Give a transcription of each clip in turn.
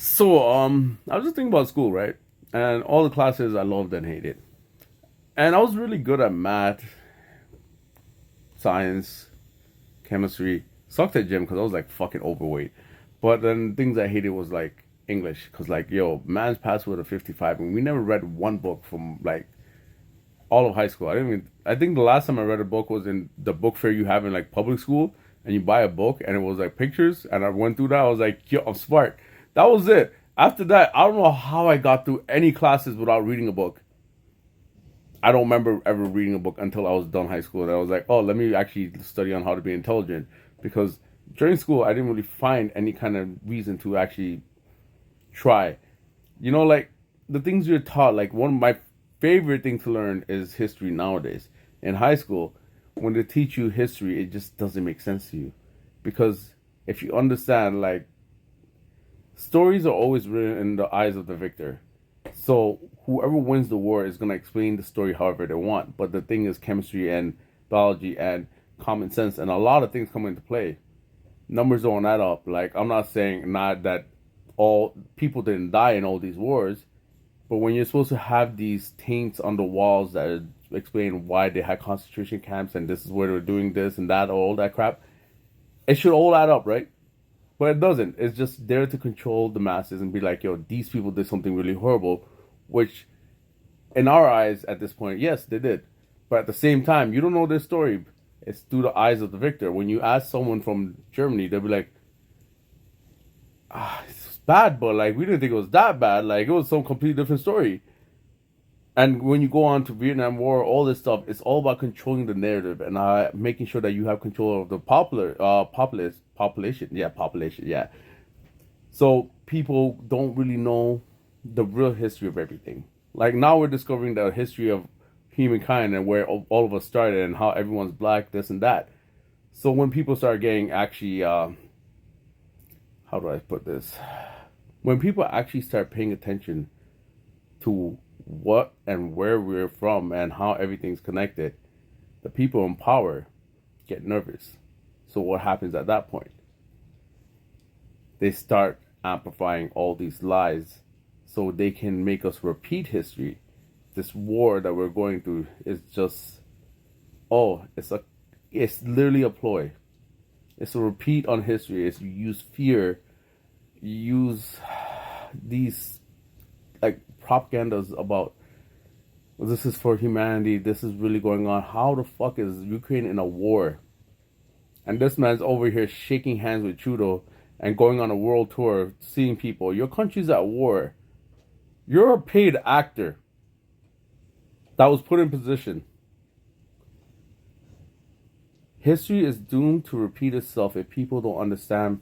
I was just thinking about school, right? And all the classes I loved and hated. And I was really good at math, science, chemistry. Sucked at gym because I was like fucking overweight. But then things I hated was like English because like yo, man's password of 55, and we never read one book from like all of high school. I didn't even. I think the last time I read a book was in the book fair you have in like public school, and you buy a book and it was like pictures, and I went through that. I was like, yo, I'm smart. That was it. After that, I don't know how I got through any classes without reading a book. I don't remember ever reading a book until I was done high school, and I was like, oh, let me actually study on how to be intelligent because during school I didn't really find any kind of reason to actually try. Like the things you're taught, like one of my favorite things to learn is history nowadays. In high school, when they teach you history, it just doesn't make sense to you. Because if you understand, like, stories are always written in the eyes of the victor. So whoever wins the war is going to explain the story however they want. But the thing is, chemistry and biology and common sense and a lot of things come into play. Numbers don't add up. Like, I'm not saying not that all people didn't die in all these wars, but when you're supposed to have these taints on the walls that explain why they had concentration camps and this is where they're doing this and that, all that crap, it should all add up, right? But it doesn't. It's just there to control the masses and be like, yo, these people did something really horrible, which in our eyes at this point, yes, they did. But at the same time, you don't know their story. It's through the eyes of the victor. When you ask someone from Germany, they'll be like, it's bad, but like we didn't think it was that bad. Like it was some completely different story. And when you go on to Vietnam War, all this stuff, it's all about controlling the narrative and making sure that you have control of the population. Yeah, population. Yeah. So people don't really know the real history of everything. Like now we're discovering the history of humankind and where all of us started and how everyone's black, this and that. So when people start getting actually, how do I put this? When people actually start paying attention to what and where we're from and how everything's connected, the people in power get nervous. So what happens at that point? They start amplifying all these lies so they can make us repeat history. This war that we're going through is just, oh, it's literally a ploy. It's a repeat on history. It's you use fear, you use these like propagandas about, well, this is for humanity, this is really going on. How the fuck is Ukraine in a war? And this man's over here shaking hands with Trudeau and going on a world tour, seeing people. Your country's at war. You're a paid actor that was put in position. History is doomed to repeat itself if people don't understand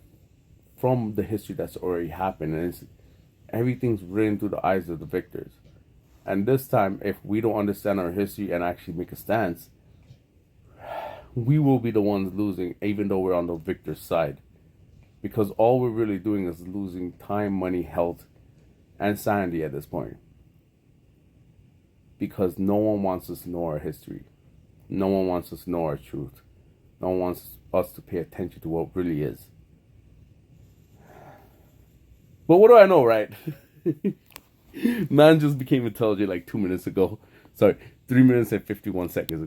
from the history that's already happened. And everything's written through the eyes of the victors. And this time, if we don't understand our history and actually make a stance, we will be the ones losing, even though we're on the victor's side. Because all we're really doing is losing time, money, health, and sanity at this point. Because no one wants us to know our history. No one wants us to know our truth. No one wants us to pay attention to what really is. But what do I know, right? Man just became intelligent like 2 minutes ago. Sorry, 3 minutes and 51 seconds ago.